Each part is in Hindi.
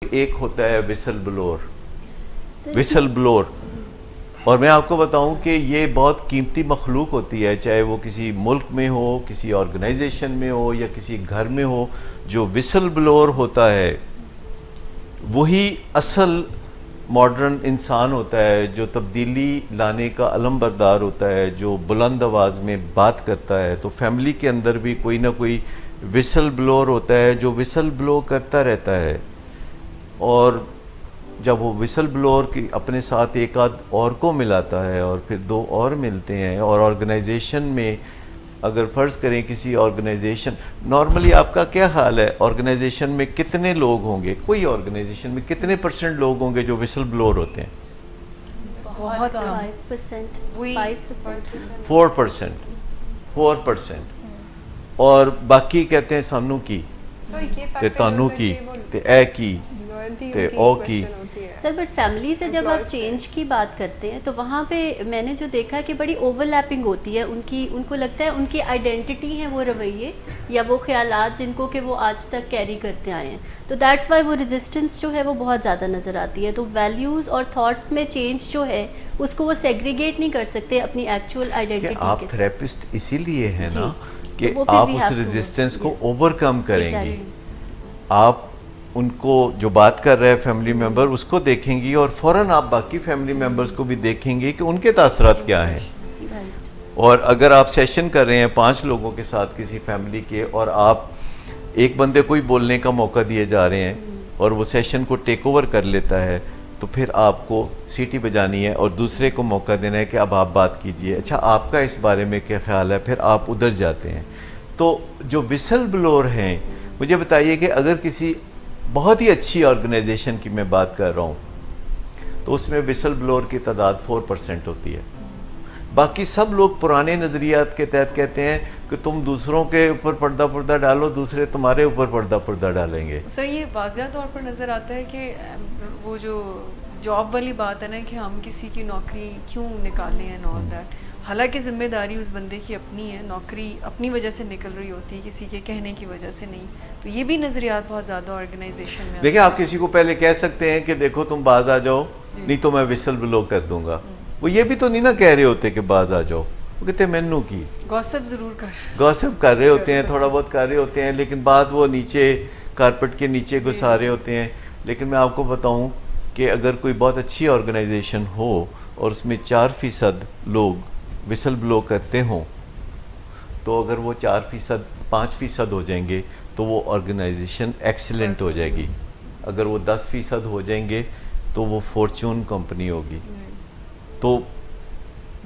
एक होता है विसल ब्लोअर। और मैं आपको बताऊं कि ये बहुत कीमती मखलूक होती है, चाहे वो किसी मुल्क में हो, किसी ऑर्गेनाइजेशन में हो या किसी घर में हो। जो विसल ब्लोअर होता है वही असल मॉडर्न इंसान होता है, जो तब्दीली लाने का अलमबरदार होता है, जो बुलंद आवाज़ में बात करता है। तो फैमिली के अंदर भी कोई ना कोई विसल ब्लोअर होता है जो विसल ब्लो करता रहता है। और जब वो विसल ब्लोअर की अपने साथ एक आध और को मिलाता है और फिर दो और मिलते हैं, और ऑर्गेनाइजेशन में अगर फ़र्ज़ करें किसी ऑर्गेनाइजेशन, नॉर्मली आपका क्या ख्याल है ऑर्गेनाइजेशन में कितने लोग होंगे, कोई ऑर्गेनाइजेशन में कितने % लोग होंगे जो विसल ब्लोअर होते हैं? बहुत कम, 5%। 4%। और बाकी कहते हैं सानू की ते तानू की ते ए की ते ओ की। सर बट फैमिली से जब आप चेंज की बात करते हैं तो वहाँ पे मैंने जो देखा है कि बड़ी ओवरलैपिंग होती है उनको लगता है उनकी आइडेंटिटी है वो रवैये या वो ख्यालात जिनको कि वो आज तक कैरी करते आए हैं। तो दैट्स वाई वो रेजिस्टेंस जो है वो बहुत ज़्यादा नज़र आती है। तो वैल्यूज़ और थॉट्स में चेंज जो है उसको वो सेग्रीगेट नहीं कर सकते अपनी एक्चुअल आइडेंटिटी के आप थेरेपिस्ट इसीलिए हैं ना कि तो आप उस रेजिस्टेंस को ओवरकम करेंगी। आप उनको जो बात कर रहे हैं फैमिली मेंबर उसको देखेंगी और फ़ौरन आप बाकी फैमिली मेंबर्स को भी देखेंगे कि उनके तासरात क्या हैं। और अगर आप सेशन कर रहे हैं 5 लोगों के साथ किसी फैमिली के, और आप एक बंदे को ही बोलने का मौका दिए जा रहे हैं और वो सेशन को टेक ओवर कर लेता है, तो फिर आपको सीटी बजानी है और दूसरे को मौका देना है कि अब आप बात कीजिए, अच्छा आपका इस बारे में क्या ख्याल है, फिर आप उधर जाते हैं। तो जो विसल ब्लोअर हैं, मुझे बताइए कि अगर किसी बहुत ही अच्छी ऑर्गेनाइजेशन की मैं बात कर रहा हूँ तो उसमें विसल ब्लोअर की तादाद 4% होती है। बाकी सब लोग पुराने नज़रियात के तहत कहते हैं कि तुम दूसरों के ऊपर पर्दा डालो, दूसरे तुम्हारे ऊपर पर्दा डालेंगे। सर ये वाज़िया तौर पर नज़र आता है कि वो जो जॉब वाली बात है ना कि हम किसी की नौकरी क्यों निकालें एंड ऑल दैट, हालांकि ज़िम्मेदारी उस बंदे की अपनी है, नौकरी अपनी वजह से निकल रही होती है, किसी के कहने की वजह से नहीं। तो ये भी नज़रियात बहुत ज़्यादा ऑर्गेनाइजेशन में। देखिए आप किसी को पहले कह सकते हैं कि देखो तुम बाज आ जाओ, नहीं तो मैं विसल ब्लो कर दूंगा। वो ये भी तो नहीं ना कह रहे होते कि बाज आ जाओ, वो कहते मैनू की गॉसिप कर रहे होते हैं, थोड़ा बहुत कर रहे होते हैं, लेकिन बात वो नीचे कारपेट के नीचे घुसा रहे होते हैं। लेकिन मैं आपको बताऊं कि अगर कोई बहुत अच्छी ऑर्गेनाइजेशन हो और उसमें 4% लोग विसल ब्लो करते हों, तो अगर वो 4% 5% हो जाएंगे तो वो ऑर्गेनाइजेशन एक्सीलेंट हो जाएगी। अगर वो 10% हो जाएंगे तो वो फॉर्चून कंपनी होगी। तो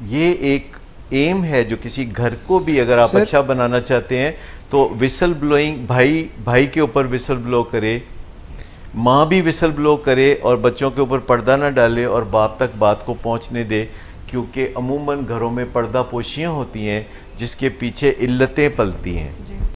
ये एक एम है जो किसी घर को भी अगर आप अच्छा बनाना चाहते हैं तो विसल ब्लोइंग, भाई के ऊपर विसल ब्लो करे, माँ भी विसल ब्लो करे और बच्चों के ऊपर पर्दा ना डाले और बाप तक बात को पहुँचने दे, क्योंकि अमूमन घरों में पर्दा पोशियाँ होती हैं जिसके पीछे इल्लतें पलती हैं।